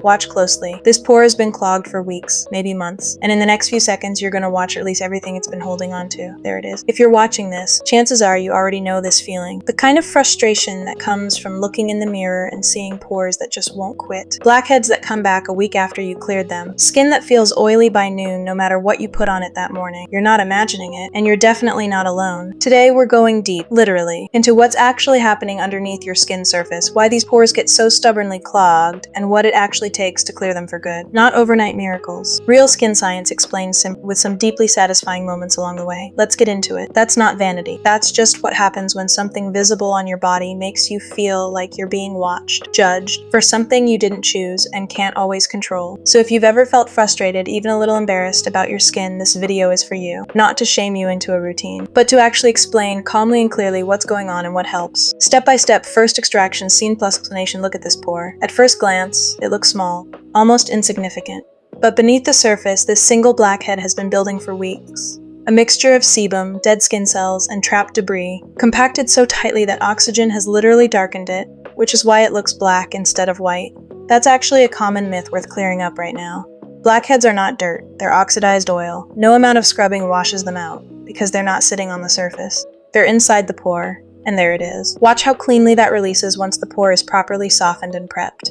Watch closely. This pore has been clogged for weeks, maybe months, and in the next few seconds you're going to watch release everything it's been holding on to. There it is. If you're watching this, chances are you already know this feeling. The kind of frustration that comes from looking in the mirror and seeing pores that just won't quit. Blackheads that come back a week after you cleared them. Skin that feels oily by noon no matter what you put on it that morning. You're not imagining it, and you're definitely not alone. Today we're going deep, literally, into what's actually happening underneath your skin surface, why these pores get so stubbornly clogged, and what it actually takes to clear them for good. Not overnight miracles. Real skin science explained with some deeply satisfying moments along the way. Let's get into it. That's not vanity. That's just what happens when something visible on your body makes you feel like you're being watched, judged, for something you didn't choose and can't always control. So if you've ever felt frustrated, even a little embarrassed about your skin, this video is for you. Not to shame you into a routine, but to actually explain calmly and clearly what's going on and what helps. Step by step, first extraction, scene plus explanation. Look at this pore. At first glance, it looks small, almost insignificant. But beneath the surface, this single blackhead has been building for weeks. A mixture of sebum, dead skin cells, and trapped debris, compacted so tightly that oxygen has literally darkened it, which is why it looks black instead of white. That's actually a common myth worth clearing up right now. Blackheads are not dirt, they're oxidized oil. No amount of scrubbing washes them out, because they're not sitting on the surface. They're inside the pore, and there it is. Watch how cleanly that releases once the pore is properly softened and prepped.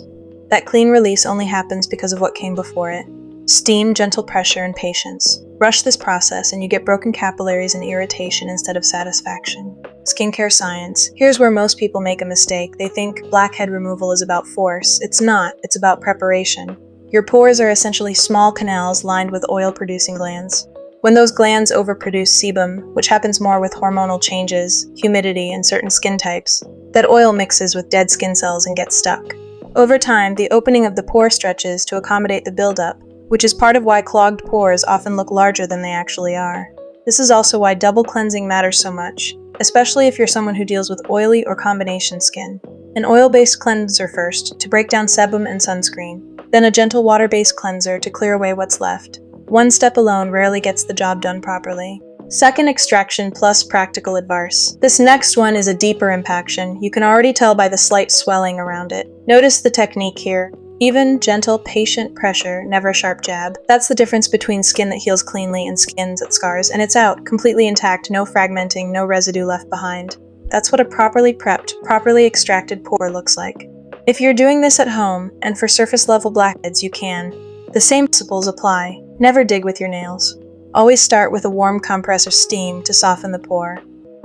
That clean release only happens because of what came before it. Steam, gentle pressure, and patience. Rush this process and you get broken capillaries and irritation instead of satisfaction. Skincare science. Here's where most people make a mistake. They think blackhead removal is about force. It's not. It's about preparation. Your pores are essentially small canals lined with oil-producing glands. When those glands overproduce sebum, which happens more with hormonal changes, humidity, and certain skin types, that oil mixes with dead skin cells and gets stuck. Over time, the opening of the pore stretches to accommodate the buildup, which is part of why clogged pores often look larger than they actually are. This is also why double cleansing matters so much, especially if you're someone who deals with oily or combination skin. An oil-based cleanser first, to break down sebum and sunscreen, then a gentle water-based cleanser to clear away what's left. One step alone rarely gets the job done properly. Second extraction plus practical advice. This next one is a deeper impaction. You can already tell by the slight swelling around it. Notice the technique here. Even, gentle, patient pressure, never a sharp jab. That's the difference between skin that heals cleanly and skin that scars, and it's out, completely intact, no fragmenting, no residue left behind. That's what a properly prepped, properly extracted pore looks like. If you're doing this at home, and for surface-level blackheads you can, the same principles apply. Never dig with your nails. Always start with a warm compress or steam to soften the pore.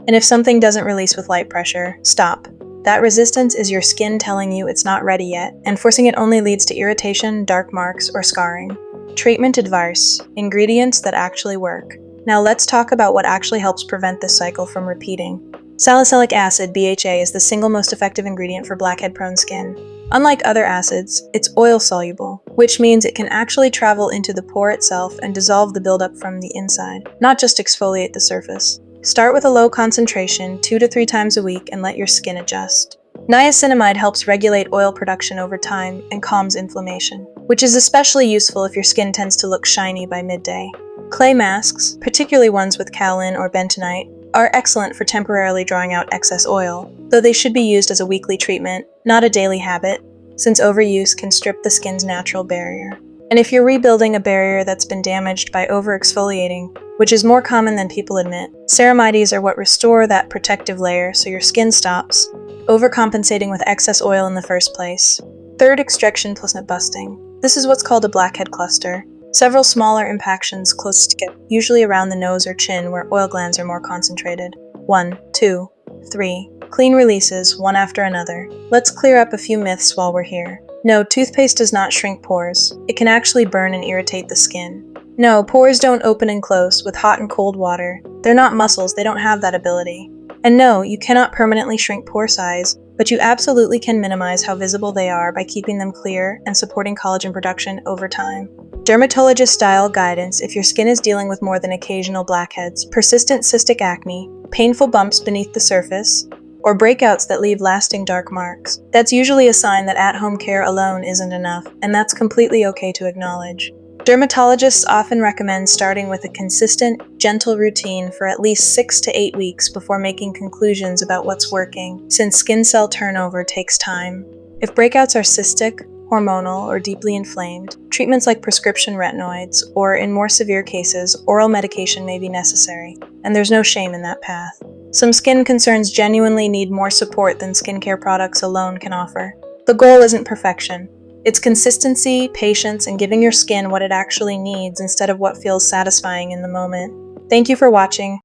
And if something doesn't release with light pressure, stop. That resistance is your skin telling you it's not ready yet, and forcing it only leads to irritation, dark marks, or scarring. Treatment advice. Ingredients that actually work. Now let's talk about what actually helps prevent this cycle from repeating. Salicylic acid, BHA, is the single most effective ingredient for blackhead-prone skin. Unlike other acids, it's oil-soluble, which means it can actually travel into the pore itself and dissolve the buildup from the inside, not just exfoliate the surface. Start with a low concentration, 2 to 3 times a week, and let your skin adjust. Niacinamide helps regulate oil production over time and calms inflammation, which is especially useful if your skin tends to look shiny by midday. Clay masks, particularly ones with kaolin or bentonite, are excellent for temporarily drawing out excess oil, though they should be used as a weekly treatment, not a daily habit, since overuse can strip the skin's natural barrier. And if you're rebuilding a barrier that's been damaged by over-exfoliating, which is more common than people admit, ceramides are what restore that protective layer so your skin stops overcompensating with excess oil in the first place. Third extraction plus nut busting. This is what's called a blackhead cluster. Several smaller impactions close together, usually around the nose or chin where oil glands are more concentrated. 1, 2, 3. Clean releases, one after another. Let's clear up a few myths while we're here. No, toothpaste does not shrink pores. It can actually burn and irritate the skin. No, pores don't open and close with hot and cold water. They're not muscles, they don't have that ability. And no, you cannot permanently shrink pore size, but you absolutely can minimize how visible they are by keeping them clear and supporting collagen production over time. Dermatologist-style guidance if your skin is dealing with more than occasional blackheads, persistent cystic acne, painful bumps beneath the surface, or breakouts that leave lasting dark marks. That's usually a sign that at-home care alone isn't enough, and that's completely okay to acknowledge. Dermatologists often recommend starting with a consistent, gentle routine for at least 6 to 8 weeks before making conclusions about what's working, since skin cell turnover takes time. If breakouts are cystic, hormonal, or deeply inflamed, treatments like prescription retinoids, or in more severe cases, oral medication may be necessary, and there's no shame in that path. Some skin concerns genuinely need more support than skincare products alone can offer. The goal isn't perfection. It's consistency, patience, and giving your skin what it actually needs instead of what feels satisfying in the moment. Thank you for watching.